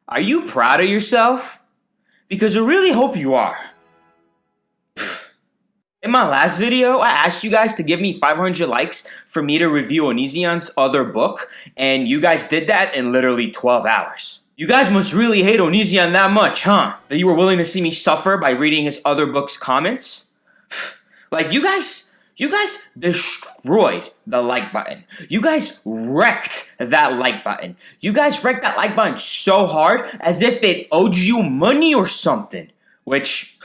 Are you proud of yourself? Because I really hope you are. In my last video, I asked you guys to give me 500 likes for me to review Onision's other book, and you guys did that in literally 12 hours. You guys must really hate Onision that much, huh? That you were willing to see me suffer by reading his other book's comments? Like, you guys destroyed the like button. You guys wrecked that like button. You guys wrecked that like button so hard as if it owed you money or something. Which,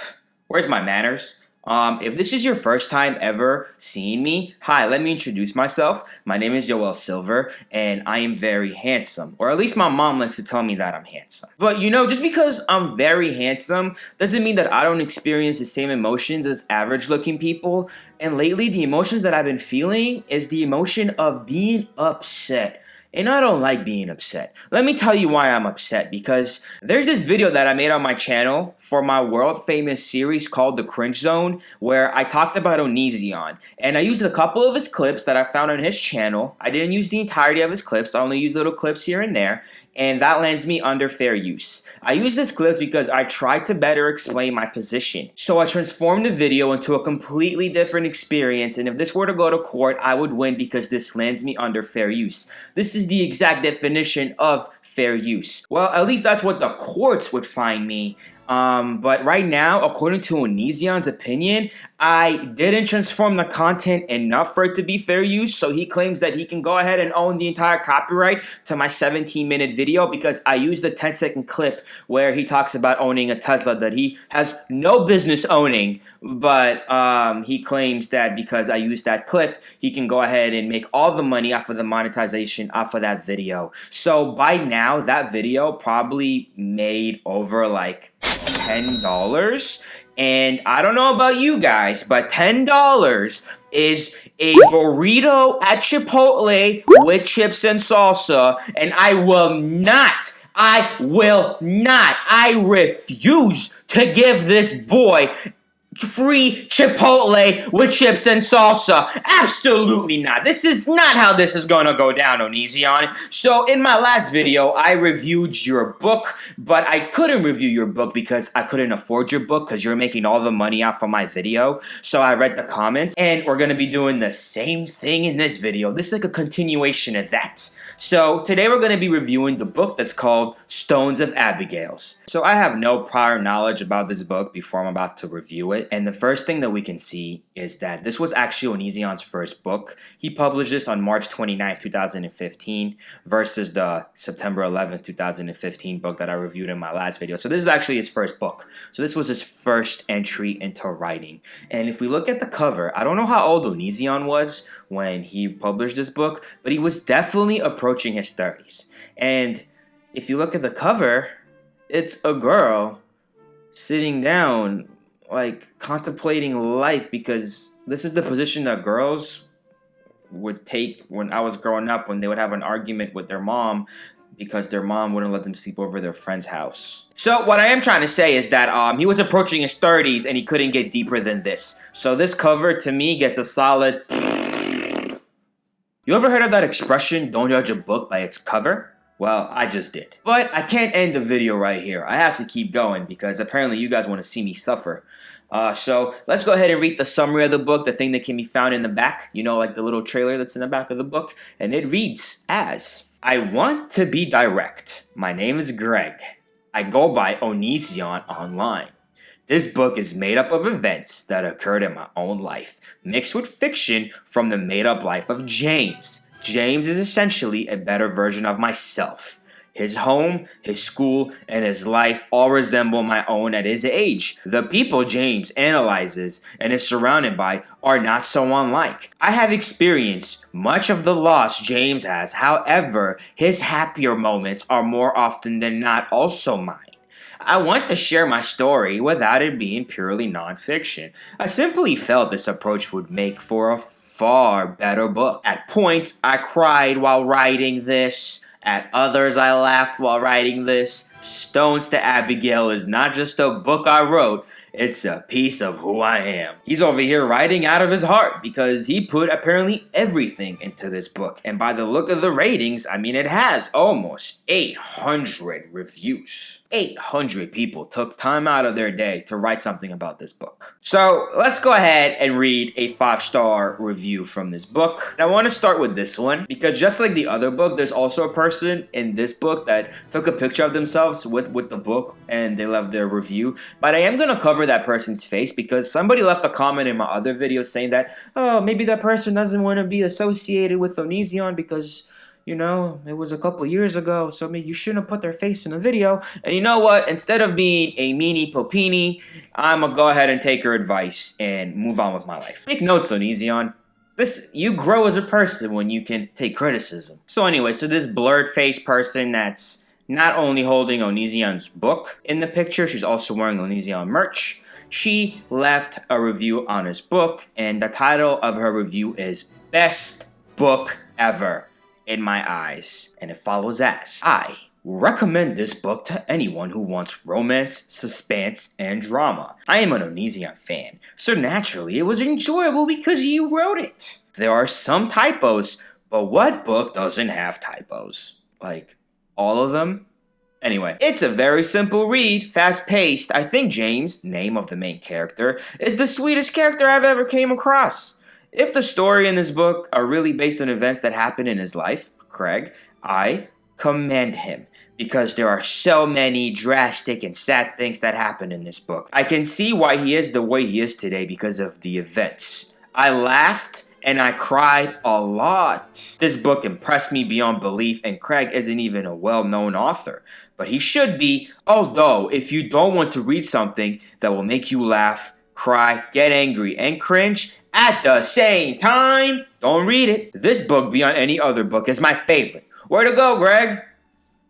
where's my manners? If this is your first time ever seeing me, hi, let me introduce myself. My name is Yoel Silver, and I am very handsome. Or at least my mom likes to tell me that I'm handsome. But you know, just because I'm very handsome doesn't mean that I don't experience the same emotions as average looking people. And lately, the emotions that I've been feeling is the emotion of being upset. And I don't like being upset. Let me tell you why I'm upset, because there's this video that I made on my channel for my world famous series called The Cringe Zone, where I talked about Onision. And I used a couple of his clips that I found on his channel. I didn't use the entirety of his clips. I only used little clips here and there. And that lands me under fair use. I use these clips because I tried to better explain my position. So I transformed the video into a completely different experience, and if this were to go to court, I would win because this lands me under fair use. This is the exact definition of fair use. Well, at least that's what the courts would find me. But right now, according to Onision's opinion, I didn't transform the content enough for it to be fair use, so he claims that he can go ahead and own the entire copyright to my 17-minute video because I used a 10-second clip where he talks about owning a Tesla that he has no business owning, but he claims that because I used that clip, he can go ahead and make all the money off of the monetization off of that video. So by now, that video probably made over like $10, and I don't know about you guys, but $10 is a burrito at Chipotle with chips and salsa, and I refuse to give this boy free Chipotle with chips and salsa. Absolutely not. This is not how this is gonna go down, Onision. So in my last video, I reviewed your book, but I couldn't review your book because I couldn't afford your book because you're making all the money off of my video. So I read the comments, and we're gonna be doing the same thing in this video. This is like a continuation of that. So today we're gonna be reviewing the book that's called Stones of Abbigale. So I have no prior knowledge about this book before I'm about to review it. And the first thing that we can see is that this was actually Onision's first book. He published this on March 29th, 2015 versus the September 11th, 2015 book that I reviewed in my last video. So this is actually his first book. So this was his first entry into writing. And if we look at the cover, I don't know how old Onision was when he published this book, but he was definitely approaching his 30s. And if you look at the cover, it's a girl sitting down, like contemplating life, because this is the position that girls would take when I was growing up, when they would have an argument with their mom because their mom wouldn't let them sleep over their friend's house. So what I am trying to say is that he was approaching his 30s and he couldn't get deeper than this. So this cover to me gets a solid. You ever heard of that expression, don't judge a book by its cover? Well, I just did. But I can't end the video right here. I have to keep going because apparently you guys want to see me suffer. So let's go ahead and read the summary of the book, the thing that can be found in the back. You know, like the little trailer that's in the back of the book. And it reads as, I want to be direct. My name is Greg. I go by Onision online. This book is made up of events that occurred in my own life, mixed with fiction from the made-up life of James. James is essentially a better version of myself. His home, his school, and his life all resemble my own at his age. The people James analyzes and is surrounded by are not so unlike. I have experienced much of the loss James has. However, his happier moments are more often than not also mine. I want to share my story without it being purely nonfiction. I simply felt this approach would make for a far better book. At points, I cried while writing this. At others I laughed while writing this. Stones to Abbigale is not just a book I wrote, it's a piece of who I am. He's over here writing out of his heart because he put apparently everything into this book. And by the look of the ratings, I mean, it has almost 800 reviews. 800 people took time out of their day to write something about this book. So let's go ahead and read a 5-star review from this book. And I want to start with this one because just like the other book, there's also a person in this book that took a picture of themselves with the book and they left their review. But I am going to cover that person's face because somebody left a comment in my other video saying that, oh, maybe that person doesn't want to be associated with Onision because, you know, it was a couple years ago, so maybe you shouldn't have put their face in a video. And you know what? Instead of being a meanie popini, I'm gonna go ahead and take her advice and move on with my life. Take notes, Onision. You grow as a person when you can take criticism. So anyway, so this blurred face person that's not only holding Onision's book in the picture, she's also wearing Onision merch. She left a review on his book, and the title of her review is Best Book Ever in my eyes, and it follows as: I recommend this book to anyone who wants romance, suspense, and drama. I am an Onision fan, so naturally it was enjoyable because you wrote it. There are some typos, but what book doesn't have typos? Like, all of them? Anyway, it's a very simple read, fast-paced. I think James, name of the main character, is the sweetest character I've ever came across. If the story in this book are really based on events that happened in his life, Craig, I commend him because there are so many drastic and sad things that happen in this book. I can see why he is the way he is today because of the events. I laughed and I cried a lot. This book impressed me beyond belief, and Craig isn't even a well-known author, but he should be. Although, if you don't want to read something that will make you laugh, cry, get angry, and cringe at the same time, don't read it. This book, beyond any other book, is my favorite. Where to go, Greg?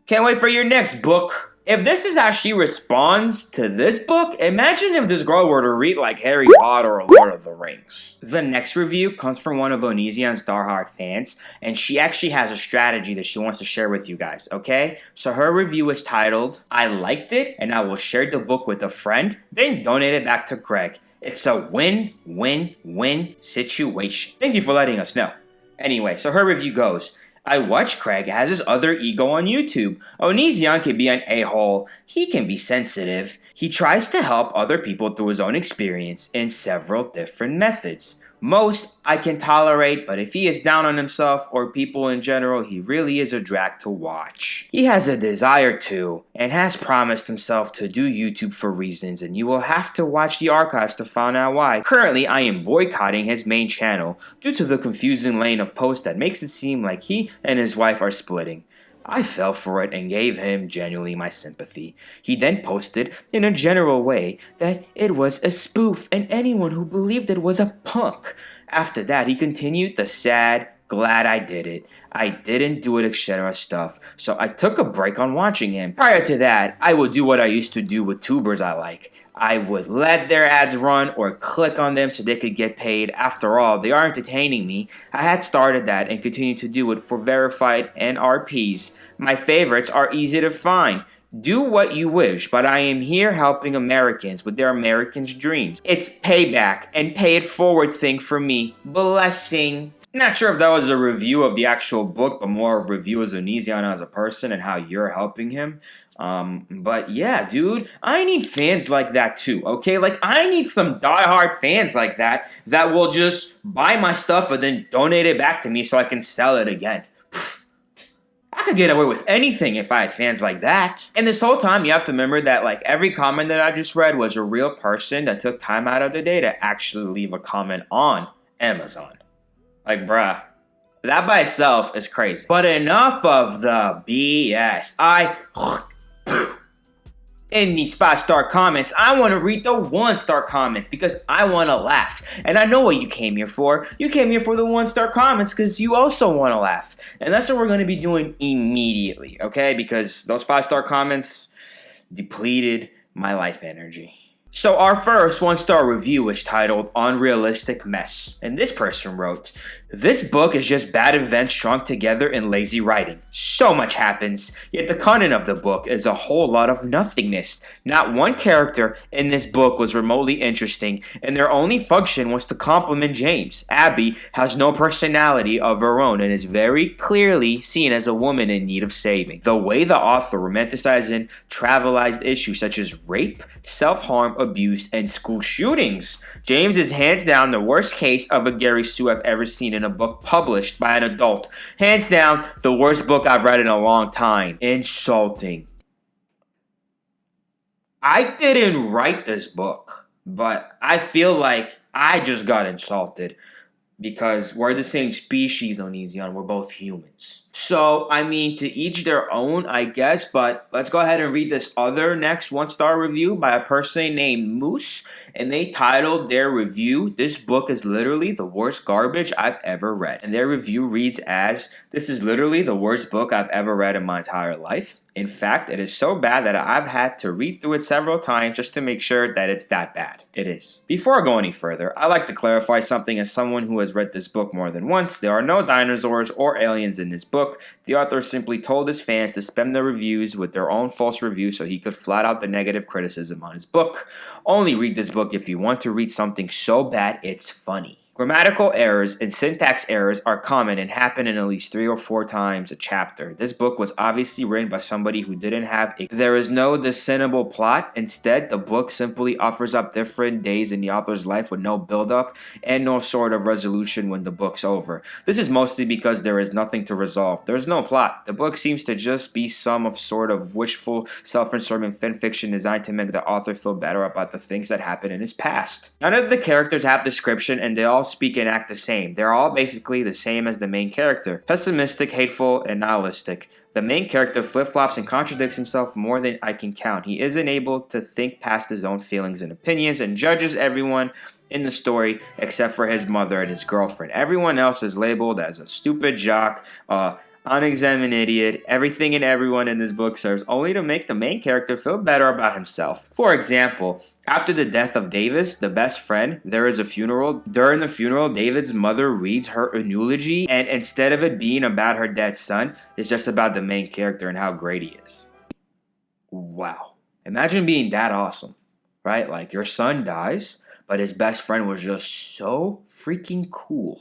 Can't wait for your next book. If this is how she responds to this book, imagine if this girl were to read like Harry Potter or Lord of the Rings. The next review comes from one of Onision's diehard fans, and she actually has a strategy that she wants to share with you guys, okay? So her review is titled, I liked it, and I will share the book with a friend, then donate it back to Craig. It's a win-win-win situation. Thank you for letting us know. Anyway, so her review goes, I watch Craig as his other ego on YouTube. Onision can be an a-hole. He can be sensitive. He tries to help other people through his own experience in several different methods. Most I can tolerate, but if he is down on himself or people in general, he really is a drag to watch. He has a desire to, and has promised himself to do YouTube for reasons, and you will have to watch the archives to find out why. Currently, I am boycotting his main channel due to the confusing lane of posts that makes it seem like he and his wife are splitting. I fell for it and gave him genuinely my sympathy. He then posted, in a general way, that it was a spoof and anyone who believed it was a punk. After that, he continued the sad, glad I did it. I didn't do it, etc. stuff, so I took a break on watching him. Prior to that, I would do what I used to do with tubers I like. I would let their ads run or click on them so they could get paid. After all, they are entertaining me. I had started that and continue to do it for verified NRPs. My favorites are easy to find. Do what you wish, but I am here helping Americans with their Americans' dreams. It's payback and pay it forward thing for me. Blessing. Not sure if that was a review of the actual book, but more of a review as Onision as a person and how you're helping him. But yeah, dude, I need fans like that too, okay? Like, I need some diehard fans like that will just buy my stuff and then donate it back to me so I can sell it again. I could get away with anything if I had fans like that. And this whole time, you have to remember that, like, every comment that I just read was a real person that took time out of their day to actually leave a comment on Amazon. Like, bruh, that by itself is crazy. But enough of the BS. In these 5-star comments, I want to read the 1-star comments because I want to laugh. And I know what you came here for. You came here for the 1-star comments because you also want to laugh. And that's what we're going to be doing immediately, okay? Because those 5-star comments depleted my life energy. So our first one-star review is titled Unrealistic Mess, and this person wrote, "This book is just bad events strung together in lazy writing. So much happens, yet the content of the book is a whole lot of nothingness. Not one character in this book was remotely interesting, and their only function was to compliment James. Abby has no personality of her own and is very clearly seen as a woman in need of saving. The way the author romanticizes and trivialized issues such as rape, self-harm, abuse, and school shootings. James is hands down the worst case of a Gary Sue I've ever seen in a book published by an adult. Hands down, the worst book I've read in a long time. Insulting." I didn't write this book, but I feel like I just got insulted because we're the same species, Onision. We're both humans. So, I mean, to each their own, I guess, but let's go ahead and read this other next one-star review by a person named Moose, and they titled their review, "This book is literally the worst garbage I've ever read." And their review reads as, "This is literally the worst book I've ever read in my entire life. In fact, it is so bad that I've had to read through it several times just to make sure that it's that bad." It is. Before I go any further, I like to clarify something as someone who has read this book more than once. There are no dinosaurs or aliens in this book. The author simply told his fans to spam the reviews with their own false reviews so he could flat out the negative criticism on his book. Only read this book if you want to read something so bad it's funny. Grammatical errors and syntax errors are common and happen in at least 3 or 4 times a chapter. This book was obviously written by somebody who didn't have a... There is no discernible plot. Instead, the book simply offers up different days in the author's life with no build-up and no sort of resolution when the book's over. This is mostly because there is nothing to resolve. There is no plot. The book seems to just be some of sort of wishful, self-absorbing fanfiction designed to make the author feel better about the things that happened in his past. None of the characters have description, and they all speak and act the same. They're all basically the same as the main character. Pessimistic, hateful, and nihilistic. The main character flip-flops and contradicts himself more than I can count. He isn't able to think past his own feelings and opinions and judges everyone in the story except for his mother and his girlfriend. Everyone else is labeled as a stupid jock, unexamined idiot. Everything and everyone in this book serves only to make the main character feel better about himself. For example, after the death of Davis, the best friend, there is a funeral. During the funeral, David's mother reads her an eulogy, and instead of it being about her dead son, it's just about the main character and how great he is. Wow. Imagine being that awesome, right? Like, your son dies, but his best friend was just so freaking cool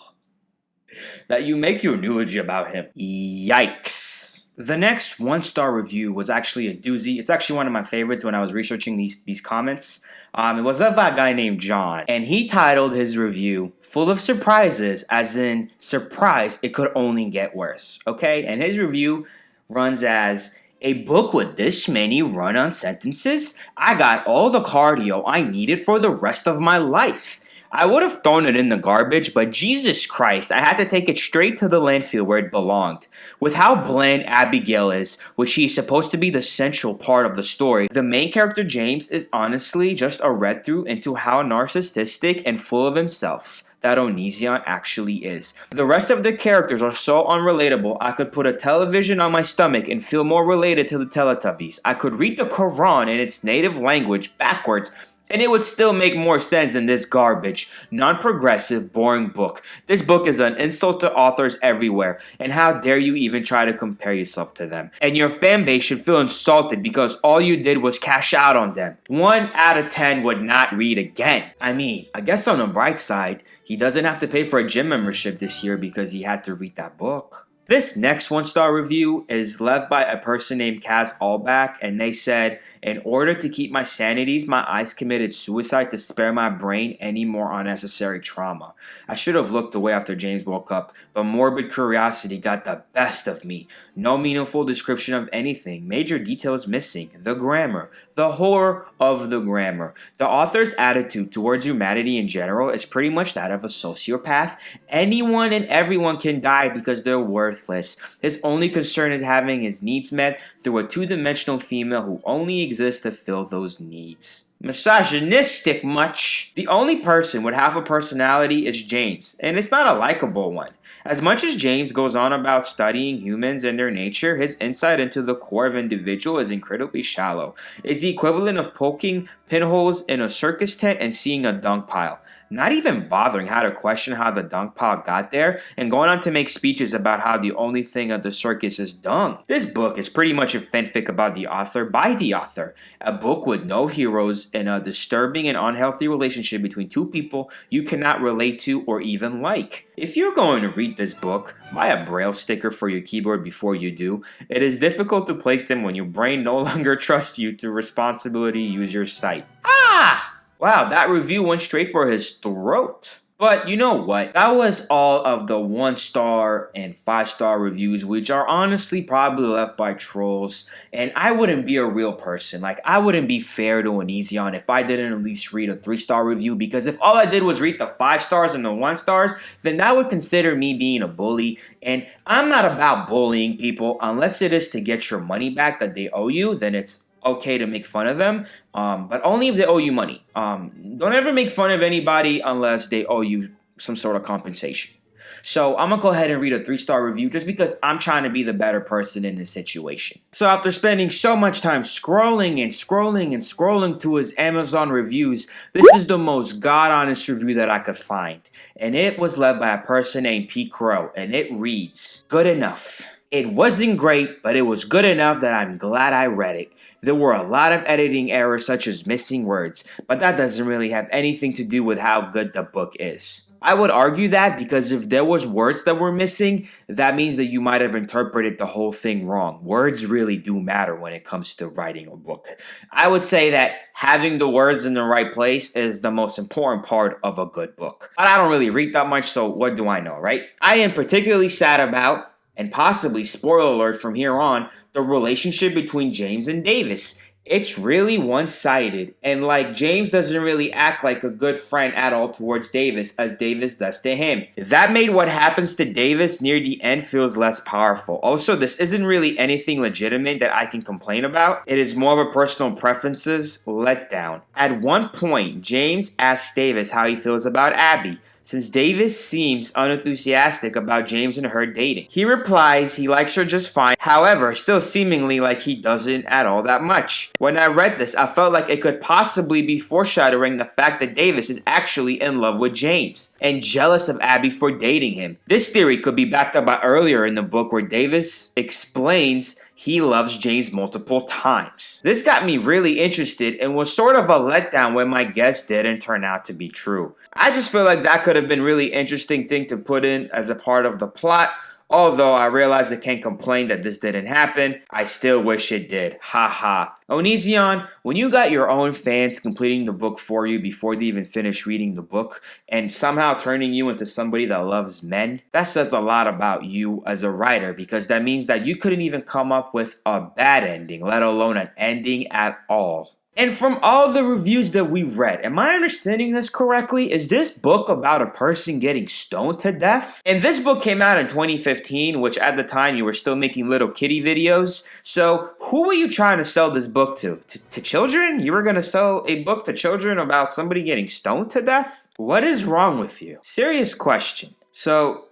that you make your eulogy about him. Yikes. The next one-star review was actually a doozy. It's actually one of my favorites when I was researching these comments. It was left by a guy named John, and he titled his review, "Full of surprises," as in surprise, it could only get worse. Okay? And his review runs as, "A book with this many run-on sentences? I got all the cardio I needed for the rest of my life. I would have thrown it in the garbage, but Jesus Christ, I had to take it straight to the landfill where it belonged. With how bland Abigail is, which she is supposed to be the central part of the story, the main character James is honestly just a read-through into how narcissistic and full of himself that Onision actually is. The rest of the characters are so unrelatable, I could put a television on my stomach and feel more related to the Teletubbies. I could read the Quran in its native language backwards, and it would still make more sense than this garbage, non-progressive, boring book. This book is an insult to authors everywhere, and how dare you even try to compare yourself to them. And your fan base should feel insulted because all you did was cash out on them. 1 out of 10 would not read again. I mean, I guess on the bright side, he doesn't have to pay for a gym membership this year because he had to read that book." This next one-star review is left by a person named Kaz Allback, and they said, "In order to keep my sanity, my eyes committed suicide to spare my brain any more unnecessary trauma. I should have looked away after James woke up, but morbid curiosity got the best of me. No meaningful description of anything, major details missing, the grammar, the horror of the grammar. The author's attitude towards humanity in general is pretty much that of a sociopath. Anyone and everyone can die because they're worthless. His only concern is having his needs met through a 2-dimensional female who only exists to fill those needs." misogynistic much. The only person with half a personality is James, and it's not a likable one. As much as James goes on about studying humans and their nature, his insight into the core of individual is incredibly shallow. It's the equivalent of poking pinholes in a circus tent and seeing a dung pile. Not even bothering how to question how the dung pile got there, and going on to make speeches about how the only thing at the circus is dung. This book is pretty much a fanfic about the author by the author. A book with no heroes and a disturbing and unhealthy relationship between two people you cannot relate to or even like. If you're going to read this book, buy a braille sticker for your keyboard before you do. It is difficult to place them when your brain no longer trusts you to responsibly use your sight. Ah! Wow, that review went straight for his throat. But you know what? That was all of the 1-star and 5-star reviews, which are honestly probably left by trolls. And I wouldn't be a real person. Like, I wouldn't be fair to Onision if I didn't at least read a 3-star review. Because if all I did was read the 5 stars and the 1 stars, then that would consider me being a bully. And I'm not about bullying people unless it is to get your money back that they owe you. Then it's okay to make fun of them, but only if they owe you money. Don't ever make fun of anybody unless they owe you some sort of compensation. So I'm gonna go ahead and read a 3-star review just because I'm trying to be the better person in this situation. So after spending so much time scrolling and scrolling and scrolling through his Amazon reviews, this is the most god-honest review that I could find. And it was led by a person named P. Crow, and it reads, "Good enough. It wasn't great, but it was good enough that I'm glad I read it. There were a lot of editing errors such as missing words, but that doesn't really have anything to do with how good the book is." I would argue that because if there was words that were missing, that means that you might have interpreted the whole thing wrong. Words really do matter when it comes to writing a book. I would say that having the words in the right place is the most important part of a good book. But I don't really read that much, so what do I know, right? I am particularly sad about, and possibly, spoiler alert from here on, the relationship between James and Davis. It's really one-sided, and like James doesn't really act like a good friend at all towards Davis as Davis does to him. That made what happens to Davis near the end feels less powerful. Also, this isn't really anything legitimate that I can complain about. It is more of a personal preferences letdown. At one point, James asks Davis how he feels about Abby, since Davis seems unenthusiastic about James and her dating. He replies he likes her just fine, however, still seemingly like he doesn't at all that much. When I read this, I felt like it could possibly be foreshadowing the fact that Davis is actually in love with James and jealous of Abby for dating him. This theory could be backed up by earlier in the book where Davis explains he loves James multiple times. This got me really interested and was sort of a letdown when my guess didn't turn out to be true. I just feel like that could have been a really interesting thing to put in as a part of the plot. Although I realize I can't complain that this didn't happen, I still wish it did. Haha. Onision, when you got your own fans completing the book for you before they even finish reading the book, and somehow turning you into somebody that loves men, that says a lot about you as a writer, because that means that you couldn't even come up with a bad ending, let alone an ending at all. And from all the reviews that we read, am I understanding this correctly? Is this book about a person getting stoned to death? And this book came out in 2015, which at the time you were still making little kitty videos. So who were you trying to sell this book to? To children? You were going to sell a book to children about somebody getting stoned to death? What is wrong with you? Serious question. So,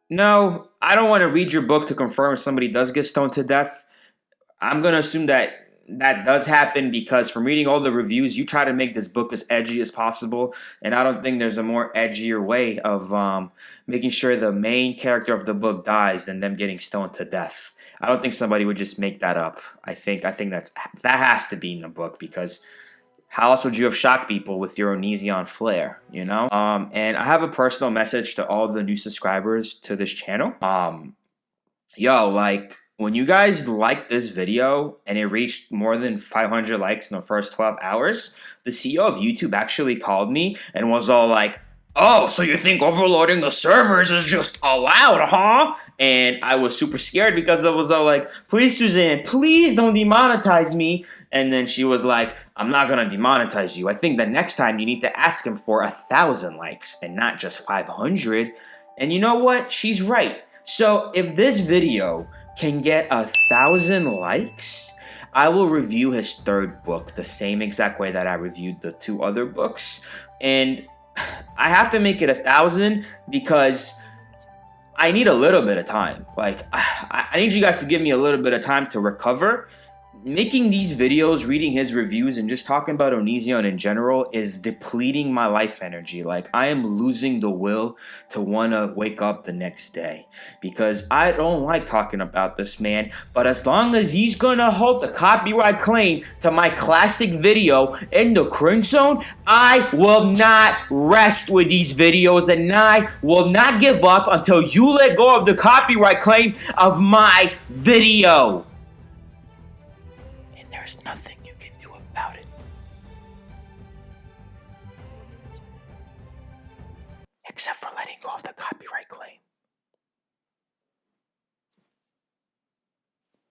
no, I don't want to read your book to confirm if somebody does get stoned to death. I'm going to assume that does happen because from reading all the reviews, you try to make this book as edgy as possible, and I don't think there's a more edgier way of making sure the main character of the book dies than them getting stoned to death. I don't think somebody would just make that up. I think that has to be in the book, because how else would you have shocked people with your Onision flair, you know? And I have a personal message to all the new subscribers to this channel. When you guys liked this video and it reached more than 500 likes in the first 12 hours, the CEO of YouTube actually called me and was all like, "Oh, so you think overloading the servers is just allowed, huh?" And I was super scared because I was all like, "Please, Suzanne, please don't demonetize me." And then she was like, "I'm not going to demonetize you. I think that next time you need to ask him for 1,000 likes and not just 500. And you know what? She's right. So if this video can get 1,000 likes, I will review his third book the same exact way that I reviewed the 2 other books. And I have to make it 1,000 because I need a little bit of time. Like, I need you guys to give me a little bit of time to recover. Making these videos, reading his reviews, and just talking about Onision in general is depleting my life energy. Like, I am losing the will to want to wake up the next day because I don't like talking about this man. But as long as he's going to hold the copyright claim to my classic video in the cringe zone, I will not rest with these videos, and I will not give up until you let go of the copyright claim of my video. There's nothing you can do about it. Except for letting go of the copyright claim.